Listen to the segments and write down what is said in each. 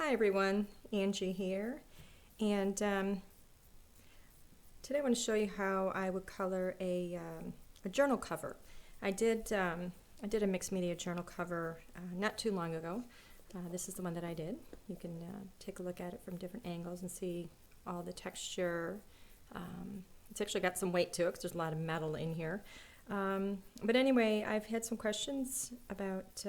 Hi everyone, Angie here, and today I want to show you how I would color a journal cover. I did a mixed media journal cover not too long ago. This is the one that I did. You can take a look at it from different angles and see all the texture. It's actually got some weight to it because there's a lot of metal in here. But anyway, I've had some questions about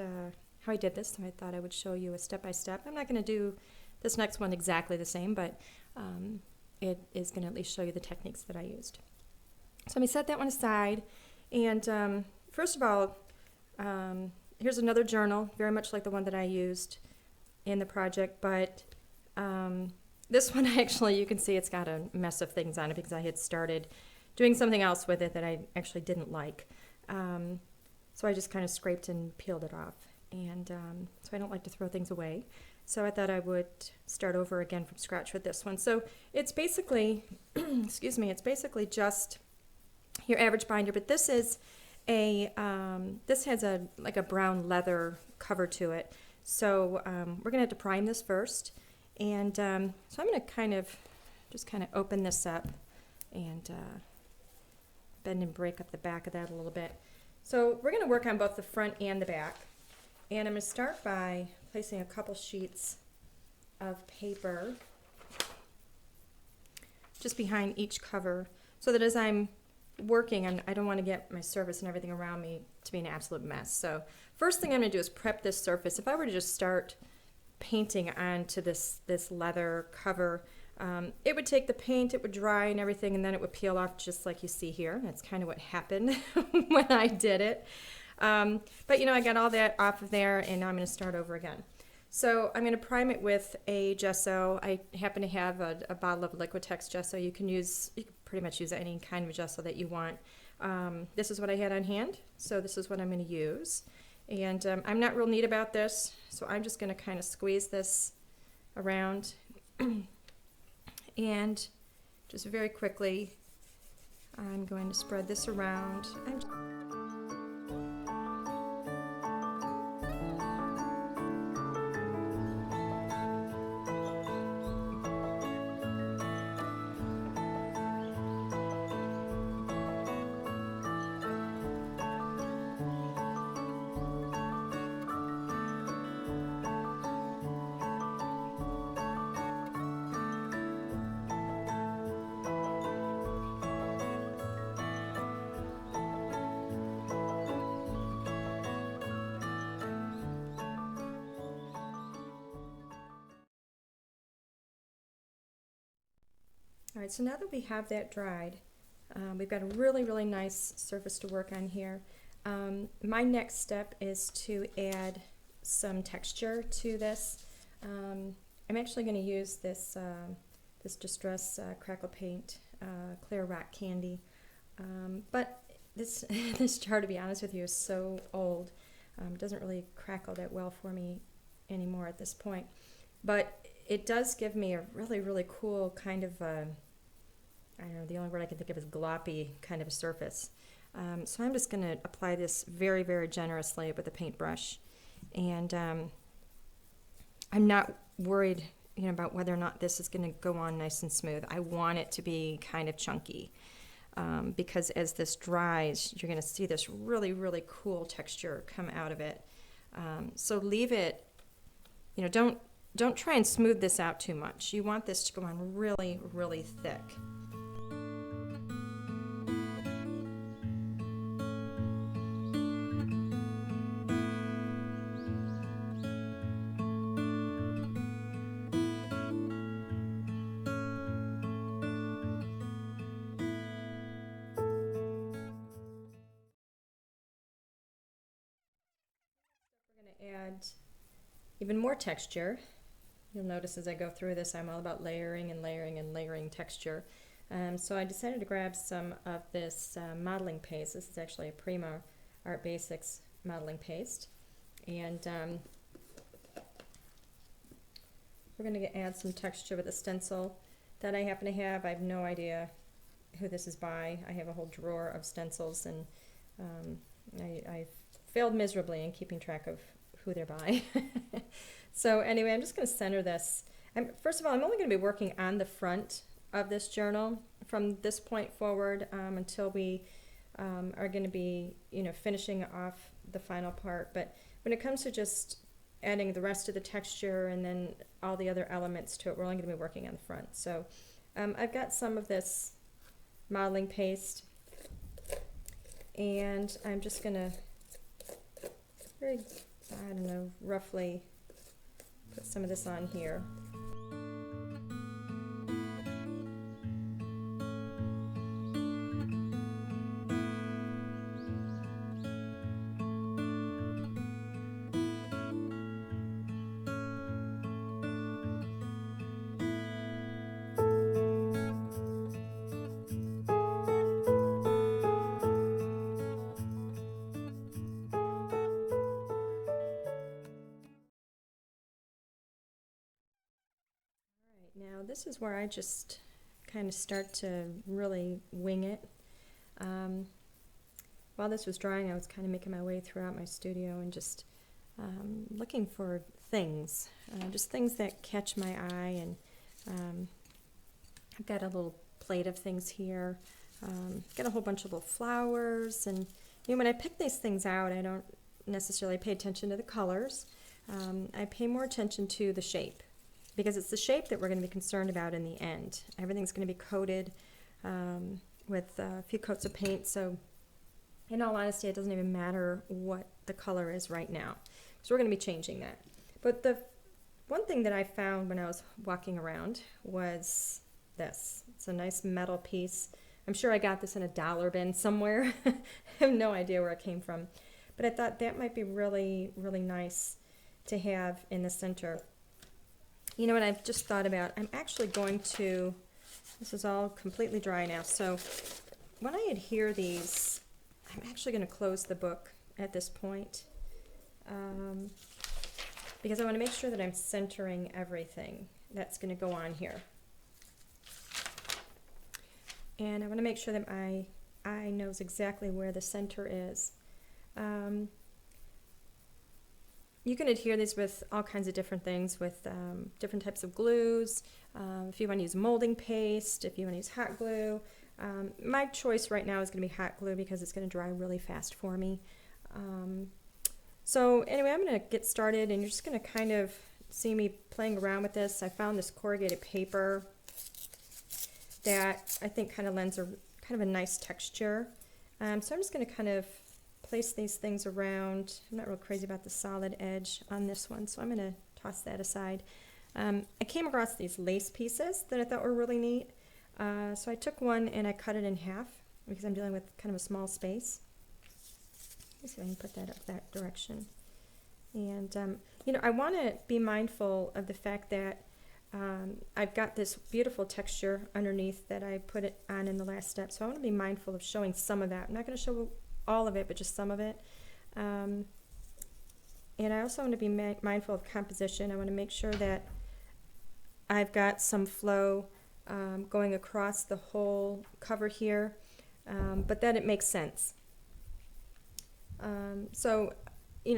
how I did this, so I thought I would show you a step-by-step. I'm not going to do this next one exactly the same, but it is going to at least show you the techniques that I used. So let me set that one aside, and first of all, here's another journal, very much like the one that I used in the project, but this one actually, you can see it's got a mess of things on it because I had started doing something else with it that I actually didn't like. So I just kind of scraped and peeled it off. And so I don't like to throw things away. So I thought I would start over again from scratch with this one. So it's basically, excuse me, it's basically just your average binder, but this is a, this has like a brown leather cover to it. So we're gonna have to prime this first. And so I'm gonna just kind of open this up and bend and break up the back of that a little bit. So we're gonna work on both the front and the back. And I'm going to start by placing a couple sheets of paper just behind each cover so that as I'm working, I don't want to get my surface and everything around me to be an absolute mess. So first thing I'm going to do is prep this surface. If I were to just start painting onto this leather cover, it would take the paint, it would dry and everything, and then it would peel off just like you see here. That's kind of what happened when I did it. But you know, I got all that off of there, and now I'm going to start over again. So I'm going to prime it with a gesso. I happen to have a bottle of Liquitex gesso. You can pretty much use any kind of gesso that you want. This is what I had on hand, so this is what I'm going to use. And I'm not real neat about this, so I'm just going to kind of squeeze this around. And just very quickly, I'm going to spread this around. All right, so now that we have that dried, we've got a really, really nice surface to work on here. My next step is to add some texture to this. I'm actually going to use this Distress Crackle Paint Clear Rock Candy, but this jar, to be honest with you, is so old. It doesn't really crackle that well for me anymore at this point, but it does give me a really, really cool kind of, I don't know, the only word I can think of is gloppy kind of a surface. So I'm just going to apply this very, very generously with a paintbrush. And I'm not worried, you know, about whether or not this is going to go on nice and smooth. I want it to be kind of chunky because as this dries, you're going to see this really, really cool texture come out of it. So leave it, you know, don't try and smooth this out too much. You want this to go on really, really thick. We're going to add even more texture. You'll notice as I go through this, I'm all about layering and layering and layering texture. So I decided to grab some of this modeling paste. This is actually a Prima Art Basics modeling paste. And we're going to add some texture with a stencil that I happen to have. I have no idea who this is by. I have a whole drawer of stencils, and I failed miserably in keeping track of who they're by. So anyway, I'm just going to center this. First of all, I'm only going to be working on the front of this journal from this point forward until we are going to be, finishing off the final part. But when it comes to just adding the rest of the texture and then all the other elements to it, we're only going to be working on the front. So I've got some of this modeling paste, and I'm just going to roughly put some of this on here. Now this is where I just kind of start to really wing it. While this was drying, I was kind of making my way throughout my studio and just looking for things, just things that catch my eye. And I've got a little plate of things here. Got a whole bunch of little flowers, and when I pick these things out, I don't necessarily pay attention to the colors. I pay more attention to the shape, because it's the shape that we're going to be concerned about in the end. Everything's going to be coated with a few coats of paint, so in all honesty, it doesn't even matter what the color is right now, so we're going to be changing that. But the one thing that I found when I was walking around was this. It's a nice metal piece. I'm sure I got this in a dollar bin somewhere. I have no idea where it came from, but I thought that might be really, really nice to have in the center. You know what I've just thought about? I'm actually going to, this is all completely dry now, so when I adhere these, I'm actually going to close the book at this point because I want to make sure that I'm centering everything that's going to go on here. And I want to make sure that my eye knows exactly where the center is. You can adhere these with all kinds of different things, with different types of glues. If you want to use molding paste, if you want to use hot glue. My choice right now is going to be hot glue because it's going to dry really fast for me. So anyway, I'm going to get started, and you're just going to kind of see me playing around with this. I found this corrugated paper that I think kind of lends a kind of a nice texture. So I'm just going to kind of place these things around. I'm not real crazy about the solid edge on this one, so I'm going to toss that aside. I came across these lace pieces that I thought were really neat. So I took one and I cut it in half because I'm dealing with kind of a small space. Let's see if I can put that up that direction. And, I want to be mindful of the fact that I've got this beautiful texture underneath that I put it on in the last step. So I want to be mindful of showing some of that. I'm not going to show all of it, but just some of it. And I also want to be mindful of composition. I want to make sure that I've got some flow going across the whole cover here, but that it makes sense. So,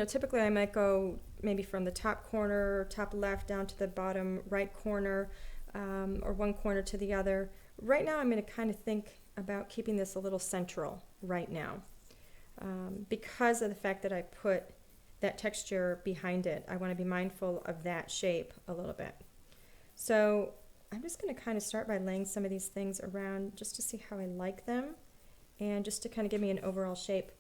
typically I might go maybe from the top corner, top left, down to the bottom right corner, or one corner to the other. Right now I'm going to kind of think about keeping this a little central right now. Because of the fact that I put that texture behind it, I want to be mindful of that shape a little bit. So I'm just going to kind of start by laying some of these things around just to see how I like them and just to kind of give me an overall shape.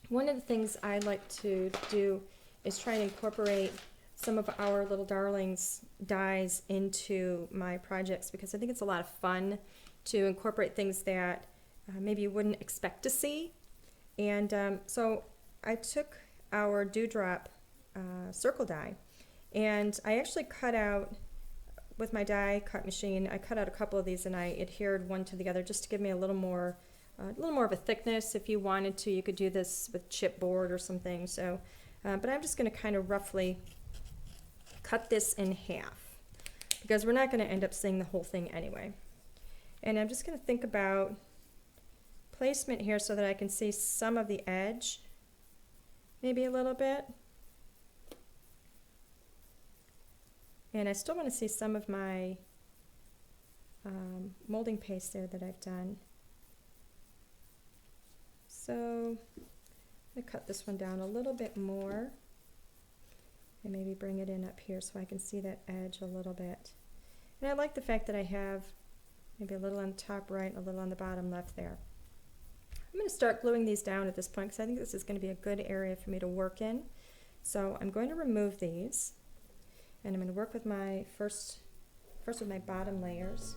One of the things I like to do is try and incorporate some of our little darlings dies into my projects because I think it's a lot of fun to incorporate things that maybe you wouldn't expect to see. And so I took our dewdrop circle die, and I actually cut out, with my die cut machine, I cut out a couple of these and I adhered one to the other just to give me a little more of a thickness. If you wanted to, you could do this with chipboard or something. So, but I'm just going to kind of roughly cut this in half because we're not going to end up seeing the whole thing anyway. And I'm just going to think about placement here so that I can see some of the edge, maybe a little bit. And I still want to see some of my molding paste there that I've done. So I'm going to cut this one down a little bit more and maybe bring it in up here so I can see that edge a little bit. And I like the fact that I have maybe a little on the top right and a little on the bottom left there. I'm going to start gluing these down at this point because I think this is going to be a good area for me to work in. So I'm going to remove these and I'm going to work with my first with my bottom layers.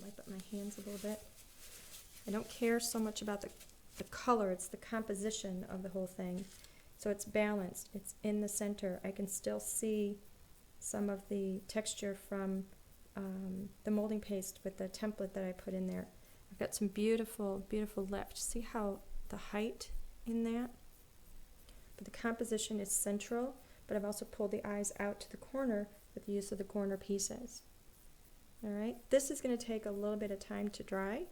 Wipe up my hands a little bit. I don't care so much about the color, it's the composition of the whole thing. So it's balanced, it's in the center. I can still see some of the texture from the molding paste with the template that I put in there. I've got some beautiful, beautiful lift. See how the height in that? But the composition is central, but I've also pulled the eyes out to the corner with the use of the corner pieces. All right, this is going to take a little bit of time to dry,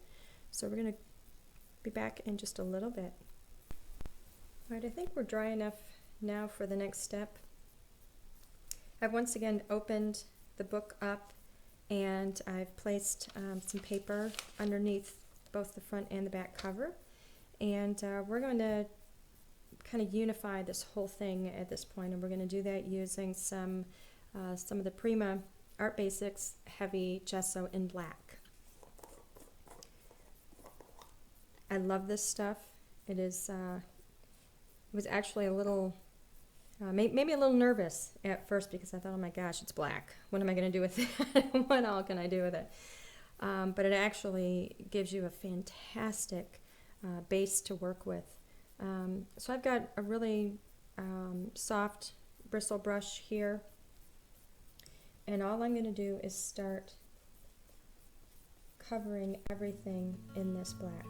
so we're going to be back in just a little bit. All right, I think we're dry enough now for the next step. I've once again opened the book up and I've placed some paper underneath both the front and the back cover, and we're going to kind of unify this whole thing at this point, and we're going to do that using some of the Prima Art Basics Heavy Gesso in black. I love this stuff. It is it was actually a little maybe a little nervous at first because I thought, oh my gosh, it's black. What am I going to do with it? What all can I do with it? But it actually gives you a fantastic base to work with. So I've got a really soft bristle brush here, and all I'm going to do is start covering everything in this black.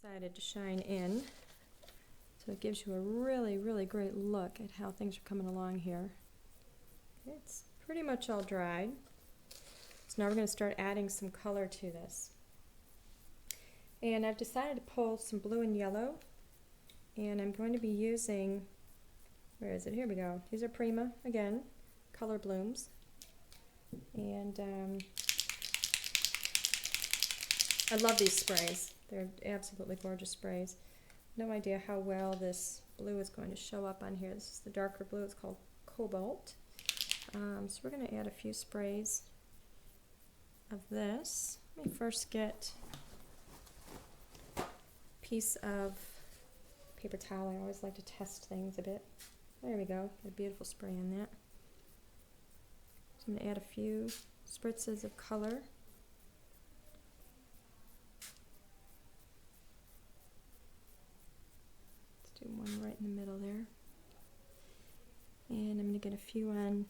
Decided to shine in, so it gives you a really, really great look at how things are coming along here. It's pretty much all dried, so now we're going to start adding some color to this. And I've decided to pull some blue and yellow, and I'm going to be using, where is it? Here we go. These are Prima, again, color blooms, and I love these sprays. They're absolutely gorgeous sprays. No idea how well this blue is going to show up on here. This is the darker blue. It's called Cobalt. So we're going to add a few sprays of this. Let me first get a piece of paper towel. I always like to test things a bit. There we go. Got a beautiful spray in that. So I'm going to add a few spritzes of color. Do one right in the middle there, and I'm going to get a few on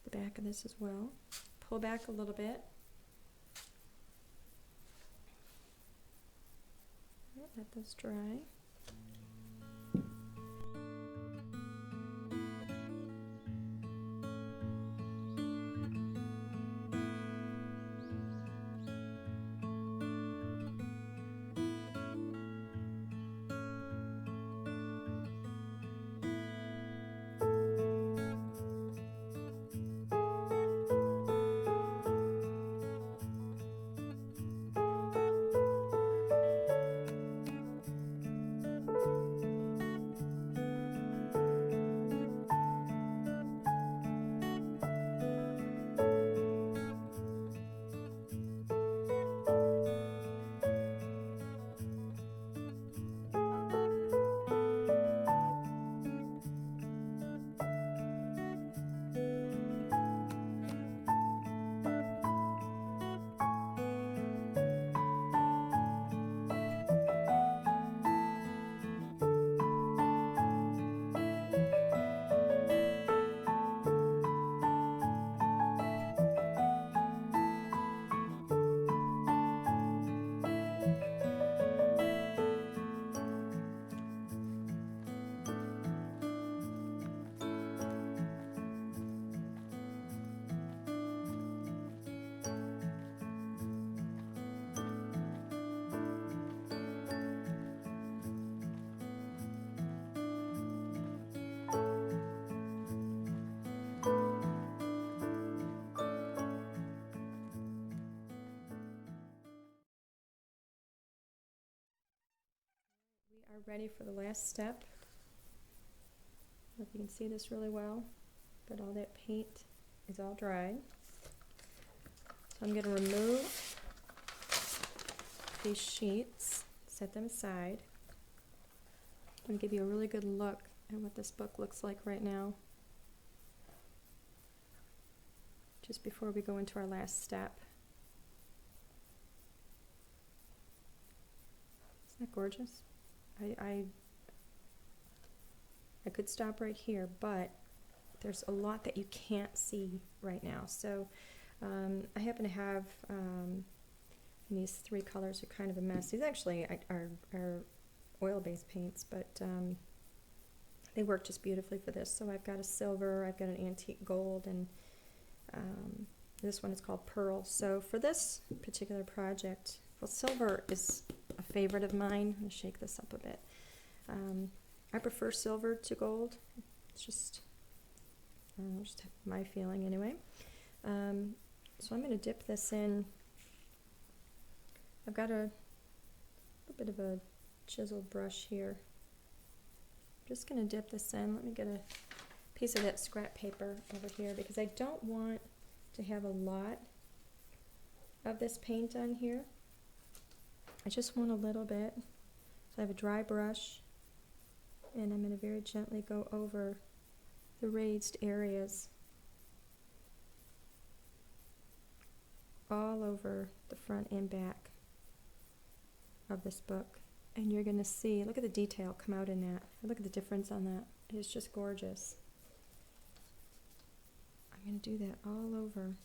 the back of this as well. Pull back a little bit. Let those dry. are ready for the last step. I don't know if you can see this really well, but all that paint is all dried. So I'm going to remove these sheets, set them aside. I'm going to give you a really good look at what this book looks like right now, just before we go into our last step. Isn't that gorgeous? I could stop right here, but there's a lot that you can't see right now. So I happen to have these three colors are kind of a mess. These actually are oil-based paints, but they work just beautifully for this. So I've got a silver, I've got an antique gold, and this one is called Pearl. So for this particular project, well, silver is a favorite of mine. I'm going to shake this up a bit. I prefer silver to gold. It's just my feeling anyway. So I'm going to dip this in. I've got a little bit of a chiseled brush here. I'm just going to dip this in. Let me get a piece of that scrap paper over here because I don't want to have a lot of this paint on here. I just want a little bit. So I have a dry brush, and I'm going to very gently go over the raised areas all over the front and back of this book. And you're going to see, look at the detail come out in that. Look at the difference on that. It is just gorgeous. I'm going to do that all over.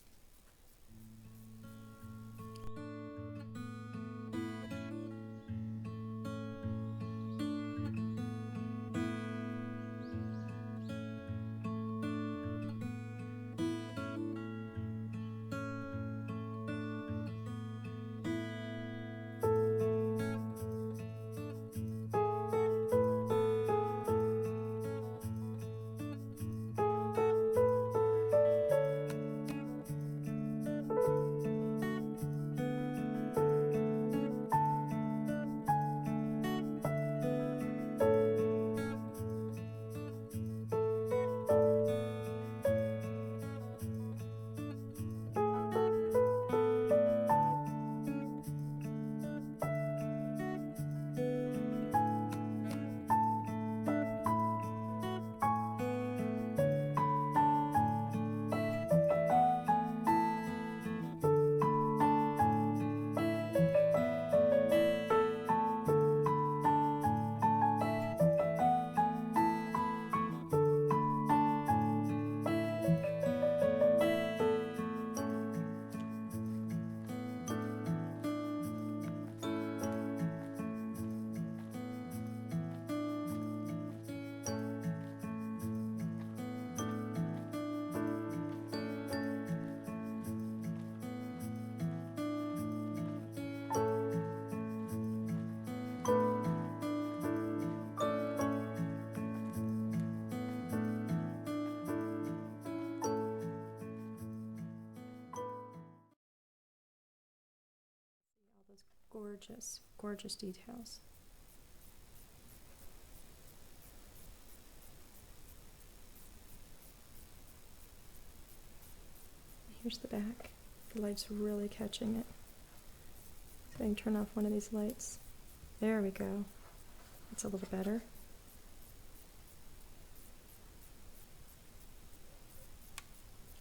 All those gorgeous, gorgeous details. Here's the back. The light's really catching it. So I can turn off one of these lights. There we go. That's a little better.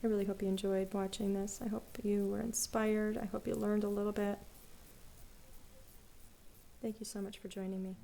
I really hope you enjoyed watching this. I hope you were inspired. I hope you learned a little bit. Thank you so much for joining me.